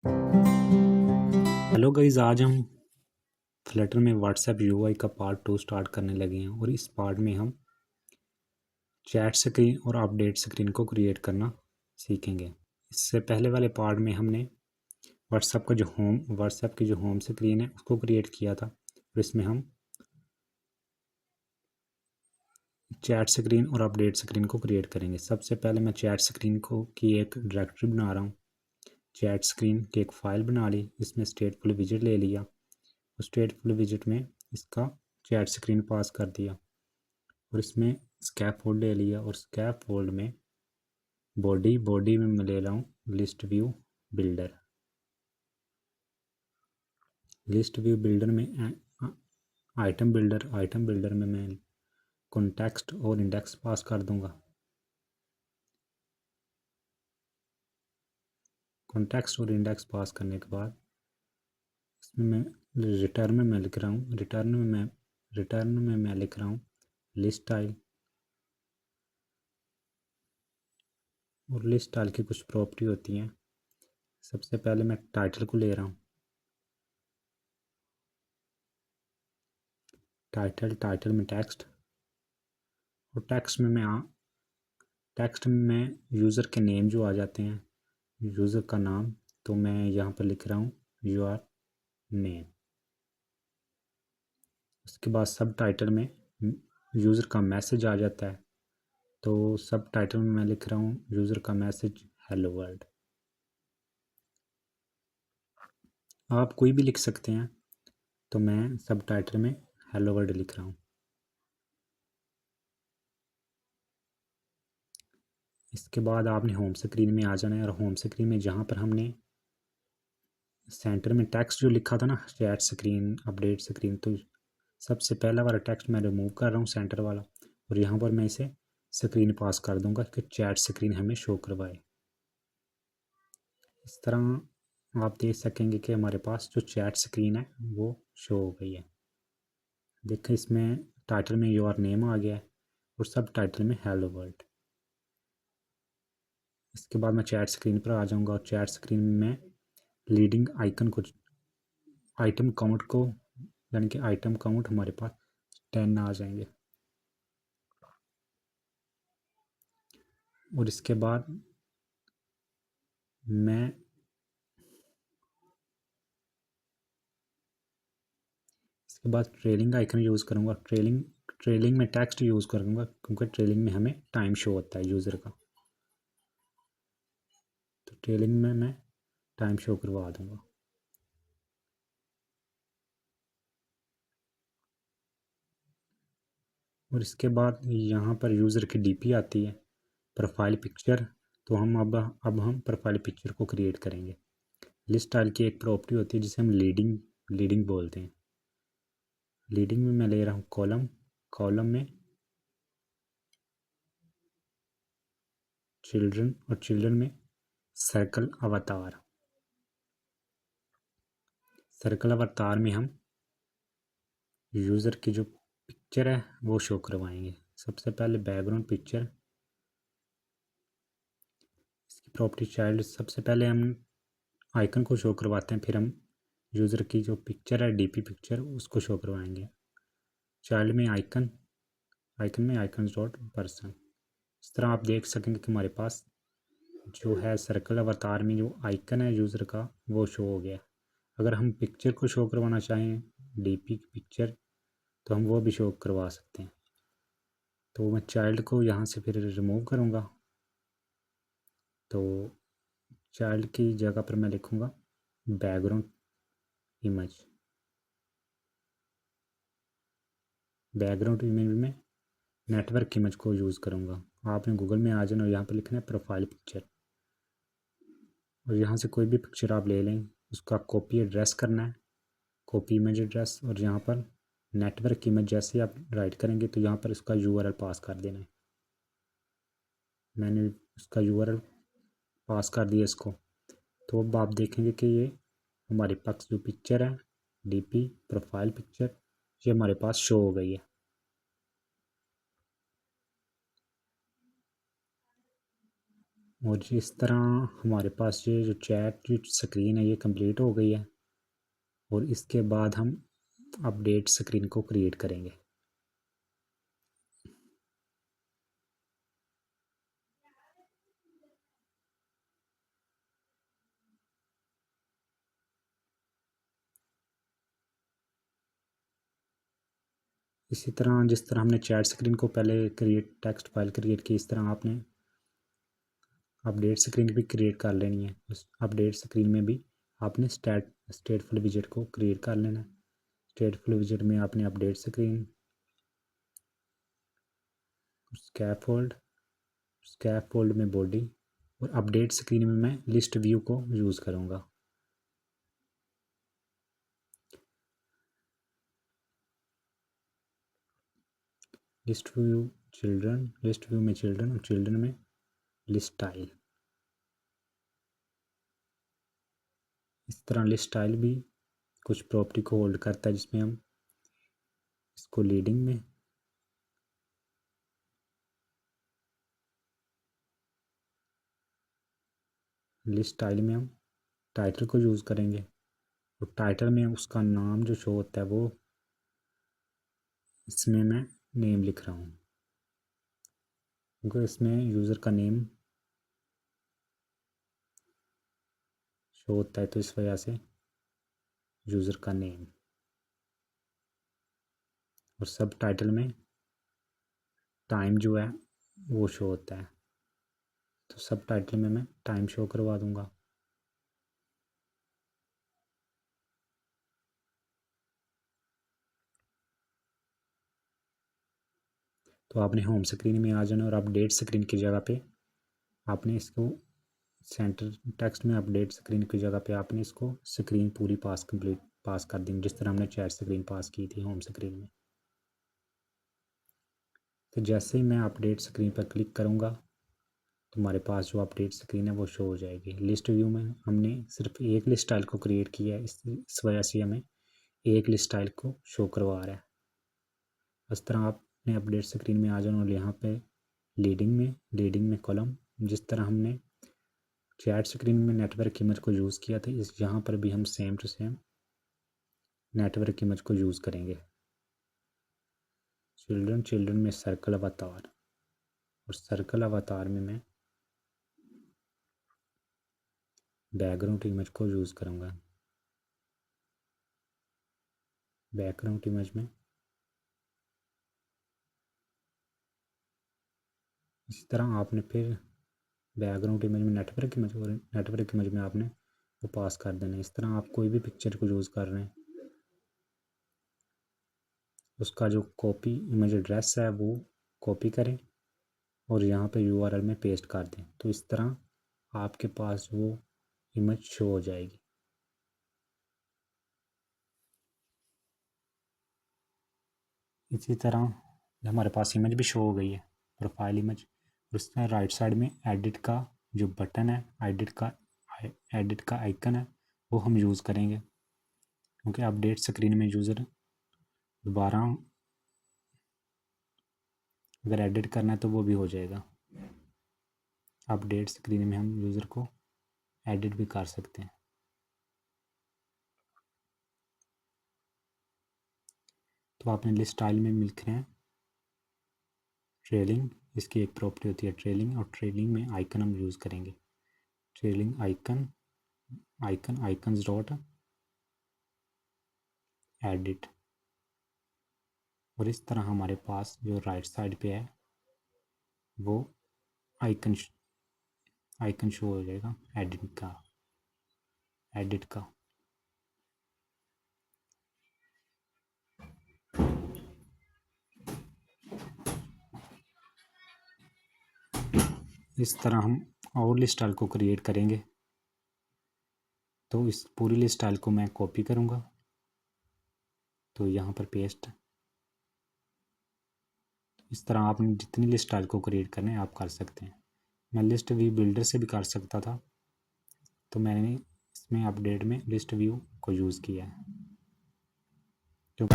Hello guys, आज हम Flutter में व्हाट्सएप यूआई का पार्ट 2 स्टार्ट करने लगे हैं और इस पार्ट में हम चैट स्क्रीन और अपडेट स्क्रीन को क्रिएट करना सीखेंगे। इससे पहले वाले पार्ट में हमने व्हाट्सएप की जो होम स्क्रीन है उसको क्रिएट किया था और इसमें हम चैट स्क्रीन और अपडेट स्क्रीन को क्रिएट करेंगे। सबसे पहले मैं चैट स्क्रीन को की एक डायरेक्टरी बना रहा हूँ। चैट स्क्रीन की एक फ़ाइल बना ली, इसमें स्टेटफुल विजिट ले लिया और स्टेटफुल विजिट में इसका चैट स्क्रीन पास कर दिया और इसमें स्कैफोल्ड ले लिया और स्कैफोल्ड में बॉडी में मैं ले रहा हूँ list view builder. List view builder में आइटम बिल्डर में मैं कॉन्टेक्स्ट और इंडेक्स पास कर दूंगा। कॉन्टेक्स्ट और इंडेक्स पास करने के बाद इसमें मैं रिटर्न में लिख रहा हूँ लिस्ट स्टाइल। और लिस्ट स्टाइल की कुछ प्रॉपर्टी होती हैं। सबसे पहले मैं टाइटल को ले रहा हूँ। टाइटल में टेक्स्ट और टेक्स्ट में मैं यूज़र के नेम जो आ जाते हैं, यूज़र का नाम, तो मैं यहाँ पर लिख रहा हूँ योर नेम। उसके बाद सब टाइटल में यूज़र का मैसेज आ जाता है, तो सब टाइटल में मैं लिख रहा हूँ यूज़र का मैसेज हेलो वर्ल्ड। आप कोई भी लिख सकते हैं, तो मैं सब टाइटल में हेलो वर्ल्ड लिख रहा हूँ। इसके बाद आपने होम स्क्रीन में आ जाना है और होम स्क्रीन में जहाँ पर हमने सेंटर में टेक्स्ट जो लिखा था ना, चैट स्क्रीन अपडेट स्क्रीन, तो सबसे पहला वाला टेक्स्ट मैं रिमूव कर रहा हूँ, सेंटर वाला, और यहाँ पर मैं इसे स्क्रीन पास कर दूंगा कि चैट स्क्रीन हमें शो करवाए। इस तरह आप देख सकेंगे कि हमारे पास जो चैट स्क्रीन है वो शो हो गई है। देखें, इसमें टाइटल में योर नेम आ गया है और सब टाइटल में हेलो वर्ल्ड। इसके बाद मैं चैट स्क्रीन पर आ जाऊंगा और चैट स्क्रीन में लीडिंग आइटम काउंट को, यानी कि आइटम काउंट हमारे पास 10 आ जाएंगे। और इसके बाद मैं ट्रेलिंग आइकन यूज़ करूँगा। ट्रेलिंग में टेक्स्ट यूज़ करूँगा क्योंकि ट्रेलिंग में हमें टाइम शो होता है यूज़र का, तो ट्रेलिंग में मैं टाइम शो करवा दूँगा। और इसके बाद यहाँ पर यूज़र की डीपी आती है, प्रोफाइल पिक्चर, तो अब हम प्रोफाइल पिक्चर को क्रिएट करेंगे। लिस्ट स्टाइल की एक प्रॉपर्टी होती है जिसे हम लीडिंग बोलते हैं। लीडिंग में मैं ले रहा हूँ कॉलम में चिल्ड्रन और चिल्ड्रन में सर्कल अवतार में हम यूज़र की जो पिक्चर है वो शो करवाएंगे। सबसे पहले बैकग्राउंड पिक्चर, इसकी प्रॉपर्टी चाइल्ड, सबसे पहले हम आइकन को शो करवाते हैं, फिर हम यूज़र की जो पिक्चर है डीपी पिक्चर उसको शो करवाएंगे। चाइल्ड में आइकन में आइकन डॉट पर्सन। इस तरह आप देख सकेंगे कि हमारे पास जो है सर्कल अवतार में जो आइकन है यूज़र का वो शो हो गया। अगर हम पिक्चर को शो करवाना चाहें, डीपी की पिक्चर, तो हम वो भी शो करवा सकते हैं। तो मैं चाइल्ड को यहाँ से फिर रिमूव करूँगा, तो चाइल्ड की जगह पर मैं लिखूँगा बैकग्राउंड इमेज। बैकग्राउंड इमेज में नेटवर्क इमेज को यूज़ करूँगा। आपने गूगल में आ जाना और यहाँ पर लिखना है प्रोफाइल पिक्चर, और यहाँ से कोई भी पिक्चर आप ले लें, उसका कॉपी एड्रेस करना है, कॉपी इमेज एड्रेस, और यहाँ पर नेटवर्क इमेज जैसे आप राइट करेंगे तो यहाँ पर उसका यूआरएल पास कर देना है। मैंने उसका यूआरएल पास कर दिया इसको, तो अब आप देखेंगे कि ये हमारे पास जो पिक्चर है डीपी प्रोफाइल पिक्चर, ये हमारे पास शो हो गई है। और इस तरह हमारे पास ये जो चैट की स्क्रीन है ये कंप्लीट हो गई है। और इसके बाद हम अपडेट स्क्रीन को क्रिएट करेंगे। इसी तरह जिस तरह हमने चैट स्क्रीन को पहले क्रिएट टेक्स्ट फाइल क्रिएट की, इस तरह आपने अपडेट स्क्रीन भी क्रिएट कर लेनी है। उस अपडेट स्क्रीन में भी आपने स्टेटफुल विजेट को क्रिएट कर लेना है। स्टेटफुल विजेट में आपने अपडेट स्क्रीन, स्कैफोल्ड में बॉडी, और अपडेट स्क्रीन में मैं लिस्ट व्यू को यूज़ करूँगा। List view children, list view में चिल्ड्रन, और चिल्ड्रन में लिस्ट स्टाइल। इस तरह लिस्ट स्टाइल भी कुछ प्रॉपर्टी को होल्ड करता है, जिसमें हम इसको लीडिंग में, लिस्ट स्टाइल में हम टाइटल को यूज़ करेंगे। और टाइटल में उसका नाम जो शो होता है वो इसमें मैं नेम लिख रहा हूँ, क्योंकि इसमें यूज़र का नेम शो होता है, तो इस वजह से यूज़र का नेम। और सब टाइटल में टाइम जो है वो शो होता है, तो सब टाइटल में मैं टाइम शो करवा दूंगा। तो आपने होम स्क्रीन में आ जाना और अपडेट स्क्रीन की जगह पे आपने इसको सेंटर टेक्स्ट में, अपडेट स्क्रीन की जगह पे आपने इसको स्क्रीन पूरी पास कर दी, जिस तरह हमने चैट स्क्रीन पास की थी होम स्क्रीन में। तो जैसे ही मैं अपडेट स्क्रीन पर क्लिक करूँगा तो हमारे पास जो अपडेट स्क्रीन है वो शो हो जाएगी। लिस्ट व्यू में हमने सिर्फ एक लिस्ट स्टाइल को क्रिएट किया है, इस वजह से हमें एक लिस्ट स्टाइल को शो करवा रहा है। इस तरह आपने अपडेट स्क्रीन में आ जाना और यहाँ पे लीडिंग में कॉलम, जिस तरह हमने चैट स्क्रीन में नेटवर्क इमेज को यूज़ किया था, इस यहाँ पर भी हम same to same network image को यूज़ करेंगे। चिल्ड्रन में सर्कल अवतार, और सर्कल अवतार में मैं बैकग्राउंड इमेज को यूज़ करूँगा। बैकग्राउंड इमेज में इसी तरह आपने फिर बैकग्राउंड इमेज में नेटवर्क इमेज, और नेटवर्क इमेज में आपने वो पास कर देना है। इस तरह आप कोई भी पिक्चर को यूज़ कर रहे हैं, उसका जो कॉपी इमेज एड्रेस है वो कॉपी करें और यहाँ पे URL में पेस्ट कर दें, तो इस तरह आपके पास वो इमेज शो हो जाएगी। इसी तरह हमारे पास इमेज भी शो हो गई है, प्रोफाइल इमेज। उसमें राइट साइड में एडिट का जो बटन है, एडिट का आइकन है, वो हम यूज़ करेंगे, क्योंकि अपडेट स्क्रीन में यूज़र दोबारा अगर एडिट करना है तो वो भी हो जाएगा। अपडेट स्क्रीन में हम यूज़र को एडिट भी कर सकते हैं। तो आपने लिस्ट स्टाइल में लिख रहे हैं ट्रेलिंग, इसकी एक प्रॉपर्टी होती है ट्रेलिंग, और ट्रेलिंग में आइकन हम यूज़ करेंगे। ट्रेलिंग आइकन्स डॉट एडिट, और इस तरह हमारे पास जो राइट साइड पे है वो आइकन शो हो जाएगा एडिट का। इस तरह हम और लिस्ट स्टाइल को क्रिएट करेंगे। तो इस पूरी लिस्ट स्टाइल को मैं कॉपी करूँगा, तो यहाँ पर पेस्ट। इस तरह आपने जितनी लिस्ट स्टाइल को क्रिएट करने हैं आप कर सकते हैं। मैं लिस्ट व्यू बिल्डर से भी कर सकता था, तो मैंने इसमें अपडेट में लिस्ट व्यू को यूज़ किया है। तो